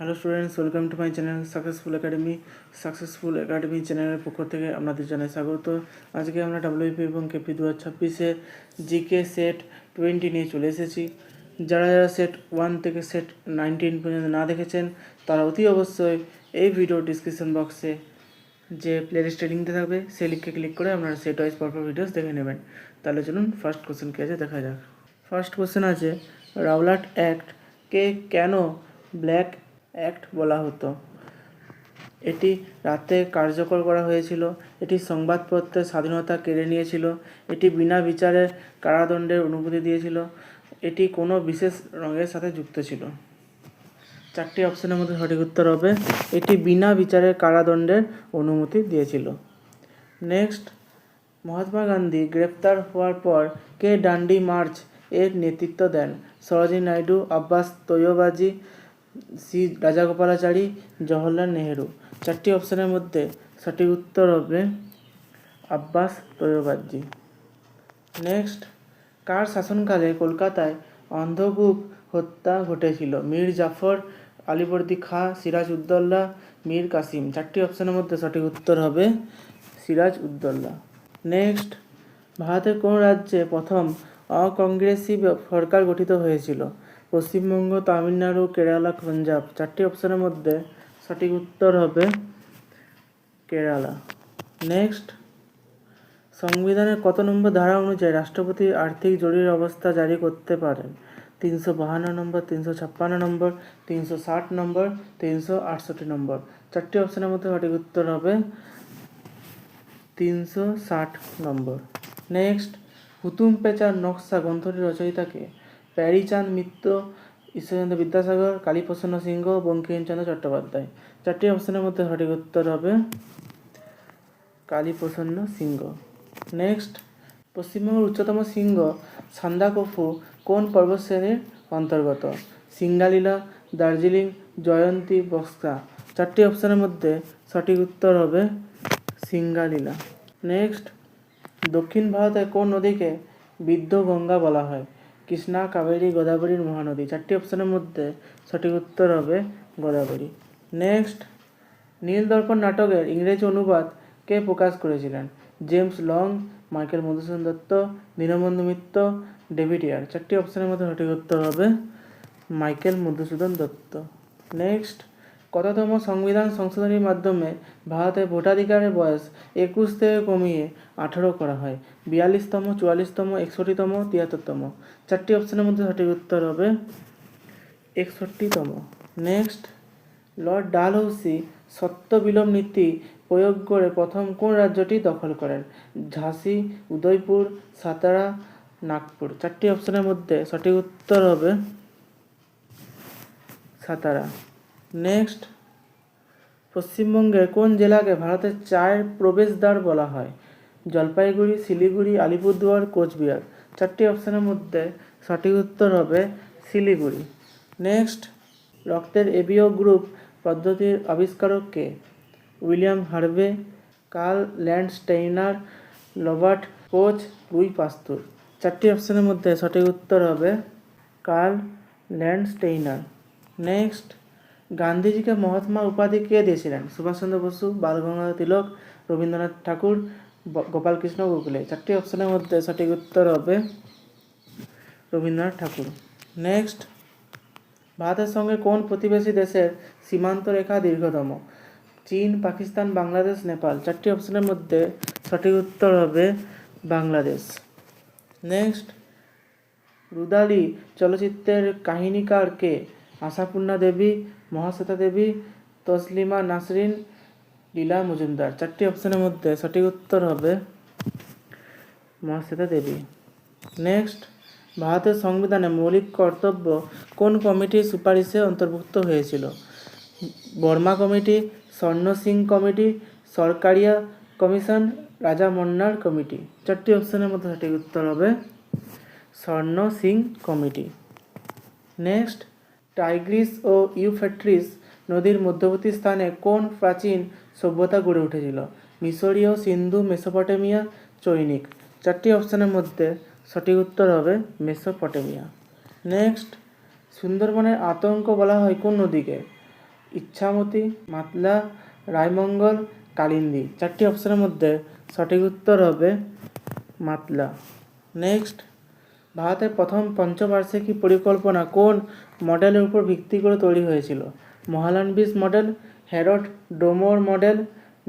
Hello students, welcome to my channel successful academy চ্যানেলের পক্ষ থেকে আপনাদের জানাই স্বাগত। আজকে আমরা ডাব্লিউপি এবং কেপি 2026-এর জিকে সেট 20 নিয়ে চলে এসেছি। যারা যারা সেট 1 থেকে সেট 19 পর্যন্ত না দেখেছেন তারা অতি অবশ্যই এই ভিডিও ডিসক্রিপশন বক্সে যে প্লেলিস্টে লিঙ্কটা থাকবে সেই লিঙ্কে ক্লিক করে আপনারা সেট ওয়াইজ পরপর ভিডিওস দেখে নেবেন। তাহলে চলুন ফার্স্ট কোশ্চেন কী আছে দেখা যাক। ফার্স্ট কোশ্চেন আছে, রাওলাট অ্যাক্টকে কেন ব্ল্যাক অ্যাক্ট বলা হতো? এটি রাতে কার্যকর করা হয়েছিল, এটি সংবাদপত্রের স্বাধীনতা কেড়ে নিয়েছিল, এটি বিনা বিচারে কারাদণ্ডের অনুমতি দিয়েছিল, এটি কোনো বিশেষ রঙের সাথে যুক্ত ছিল। চারটি অপশনের মধ্যে সঠিক উত্তর হবে এটি বিনা বিচারে কারাদণ্ডের অনুমতি দিয়েছিল। নেক্সট, মহাত্মা গান্ধী গ্রেপ্তার হওয়ার পর কে ডান্ডি মার্চ এর নেতৃত্ব দেন? সরোজিনী নাইডু, আব্বাস তৈয়বাজি, সি রাজাগোপালাচারী, জওহরলাল নেহেরু। চারটি অপশনের মধ্যে সঠিক উত্তর হবে আব্বাস তৈয়বাজি। নেক্সট, কার শাসনকালে কলকাতায় অন্ধকূপ হত্যা ঘটেছিল? মীর জাফর, আলীবর্দী খাঁ, সিরাজ উদ্দৌলা, মীর কাসিম। চারটি অপশনের মধ্যে সঠিক উত্তর হবে সিরাজ উদ্দৌলা। নেক্সট, ভারতের কোন রাজ্যে প্রথম অকংগ্রেসি সরকার গঠিত হয়েছিল? পশ্চিমবঙ্গ, তামিলনাড়ু, কেরালা, পাঞ্জাব। চারটি অপশনের মধ্যে সঠিক উত্তর হবে কেরালা। নেক্সট, সংবিধানের কত নম্বর ধারা অনুযায়ী রাষ্ট্রপতি আর্থিক জরুরি অবস্থা জারি করতে পারেন? 352 নম্বর, 356 নম্বর, 360 নম্বর, 368 নম্বর। চারটি অপশনের মধ্যে সঠিক উত্তর হবে 360 নম্বর। নেক্সট, হুতুম পেঁচার নকশা গ্রন্থটির রচয়িতাকে? প্যারীচাঁদ মিত্র, ঈশ্বরচন্দ্র বিদ্যাসাগর, কালীপ্রসন্ন সিংহ, বঙ্কিমচন্দ্র চট্টোপাধ্যায়। চারটি অপশনের মধ্যে সঠিক উত্তর হবে কালীপ্রসন্ন সিংহ। নেক্সট, পশ্চিমবঙ্গের উচ্চতম শৃঙ্গ সান্দাকফু কোন পর্বতশ্রেণীর অন্তর্গত? সিঙ্গালীলা, দার্জিলিং, জয়ন্তী, বক্সা। চারটি অপশনের মধ্যে সঠিক উত্তর হবে সিঙ্গালীলা। নেক্সট, দক্ষিণ ভারতের কোন নদীকে বৃদ্ধ গঙ্গা বলা হয়? কৃষ্ণা, কাবেরী, গোদাবরী, মহানদী। চারটি অপশনের মধ্যে সঠিক উত্তর হবে গোদাবরী। নেক্সট, নীলদর্পণ নাটকের ইংরেজি অনুবাদ কে প্রকাশ করেছিলেন? James Long, Michael Madhusudan Dutt, Dinabandhu Mitra, David Hare. চারটি অপশনের মধ্যে সঠিক উত্তর হবে মাইকেল মধুসূদন দত্ত। নেক্সট, কততম সংবিধান সংশোধনীর মাধ্যমে ভারতের ভোটাধিকারের বয়স 21 থেকে কমিয়ে 18 করা হয়? 42তম, 44তম, 61তম, 73তম। চারটি অপশনের মধ্যে সঠিক উত্তর হবে 61তম। নেক্সট, লর্ড ডালহৌসি সত্য বিলোপ নীতি প্রয়োগ করে প্রথম কোন রাজ্যটি দখল করেন? ঝাঁসি, উদয়পুর, সাতারা, নাগপুর। চারটি অপশনের মধ্যে সঠিক উত্তর হবে সাতারা। নেক্সট, পশ্চিমবঙ্গের কোন জেলাকে ভারতের চায়ের প্রবেশদ্বার বলা হয়? জলপাইগুড়ি, শিলিগুড়ি, আলিপুরদুয়ার, কোচবিহার। চারটি অপশনের মধ্যে সঠিক উত্তর হবে শিলিগুড়ি। নেক্সট, রক্তের এবিও গ্রুপ পদ্ধতির আবিষ্কারক কে? William Harvey, Karl Landsteiner, Robert Koch, Louis Pasteur. চারটি অপশনের মধ্যে সঠিক উত্তর হবে কার্ল ল্যান্ডস্টেইনার। নেক্সট, গান্ধীজিকে মহাত্মা উপাধি কে দিয়েছিলেন? সুভাষচন্দ্র বসু, বালগঙ্গাধর তিলক, রবীন্দ্রনাথ ঠাকুর, গোপালকৃষ্ণ গোখলে। চারটি অপশনের মধ্যে সঠিক উত্তর হবে রবীন্দ্রনাথ ঠাকুর। নেক্সট, ভারতের সঙ্গে কোন প্রতিবেশী দেশের সীমান্ত রেখা দীর্ঘতম? চীন, পাকিস্তান, বাংলাদেশ, নেপাল। চারটি অপশনের মধ্যে সঠিক উত্তর হবে বাংলাদেশ। নেক্সট, রুদালি চলচ্চিত্রের কাহিনীকার কে? আশাপূর্ণা দেবী, মহাশ্বেতা দেবী, তসলিমা নাসরিন, লীলা মজুমদার। চারটি অপশনের মধ্যে সঠিক উত্তর হবে মহাশ্বেতা দেবী। নেক্সট, ভারতের সংবিধানে মৌলিক কর্তব্য কোন কমিটির সুপারিশে অন্তর্ভুক্ত হয়েছিল? বর্মা কমিটি, স্বর্ণ সিং কমিটি, সরকারিয়া কমিশন, রাজা মন্নার কমিটি। চারটি অপশনের মধ্যে সঠিক উত্তর হবে স্বর্ণ সিং কমিটি। নেক্সট, টাইগ্রিস ও ইউফ্রেটিস নদীর মধ্যবর্তী স্থানে কোন প্রাচীন সভ্যতা গড়ে উঠেছিল? মিশরীয়, সিন্ধু, মেসোপটেমিয়া, চৈনিক। চারটি অপশনের মধ্যে সঠিক উত্তর হবে মেসোপটেমিয়া। নেক্সট, সুন্দরবনের আতঙ্ক বলা হয় কোন নদীকে? ইচ্ছামতি, মাতলা, রায়মঙ্গল, কালিন্দী। 4টি অপশানের মধ্যে সঠিক উত্তর হবে মাতলা। নেক্সট, ভারতের প্রথম পঞ্চবার্ষিকী পরিকল্পনা কোন মডেলের উপর ভিত্তি করে তৈরি হয়েছিল? Mahalanobis model, Harrod Domar model,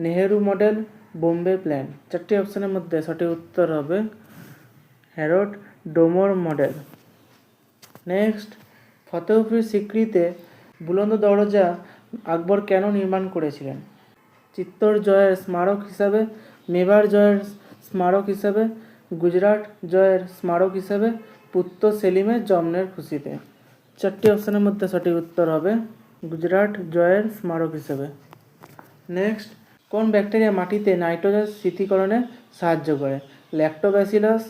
Nehru model, Bombay plan. 4টি অপশানের মধ্যে সঠিক উত্তর হবে Harrod Domar model. Next, Fatehpur সিক্রিতে বুলন্দ দরজা আকবর কেন নির্মাণ করেছিলেন? চিত্তর জয়ের স্মারক হিসাবে, মেবার জয়ের স্মারক হিসাবে, গুজরাট জয়ের স্মারক হিসাবে, পুত্র সেলিমের জন্মের খুশিতে। 4টি অপশানের মধ্যে সঠিক উত্তর হবে গুজরাট জয়ের স্মারক হিসাবে। নেক্সট, কোন ব্যাকটেরিয়া মাটিতে নাইট্রোজেন স্থিতিকরণে সাহায্য করে? Lactobacillus,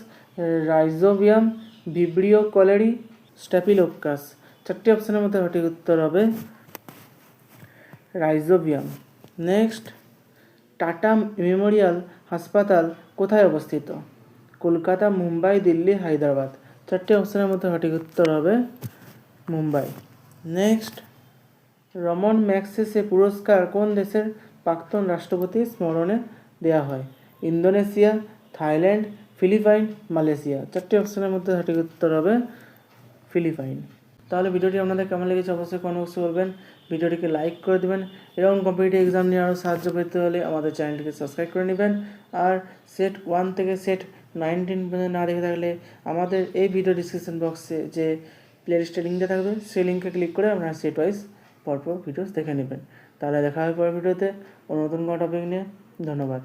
rhizobium, vibrio cholerae, staphylococcus. 4টি অপশানের মধ্যে সঠিক উত্তর হবে রাইজোবিয়াম। নেক্সট, টাটা মেমোরিয়াল হাসপাতাল কোথায় অবস্থিত? কলকাতা, মুম্বাই, দিল্লি, হায়দ্রাবাদ। 4টি অপশানের মধ্যে সঠিক উত্তর হবে মুম্বাই। নেক্সট, রমন ম্যাগসেসে পুরস্কার কোন দেশের প্রাক্তন রাষ্ট্রপতির স্মরণে দেওয়া হয়? Indonesia, Thailand, Philippines, Malaysia. 4টি অপশানের মধ্যে সঠিক উত্তর হবে ফিলিপাইন। তাহলে ভিডিওটি আপনাদের কেমন লেগেছে অবশ্যই কমেন্ট বক্সে বলবেন। ভিডিওটিকে লাইক করে দেবেন। এরকম কম্পিটিটিভ এক্সাম নিয়ে আরও সাহায্য পেতে হলে আমাদের চ্যানেলটিকে সাবস্ক্রাইব করে নেবেন। আর সেট 1 থেকে সেট 19 পর্যন্ত না দেখে থাকলে আমাদের এই ভিডিও ডিসক্রিপশন বক্সে যে প্লেলিস্টের লিঙ্কটা থাকবে সেই লিঙ্কে ক্লিক করে আপনারা সেট ওয়াইজ পরপর ভিডিওস দেখে নেবেন। তাহলে দেখা হবে পরের ভিডিওতে নতুন কোনো টপিক নিয়ে। ধন্যবাদ।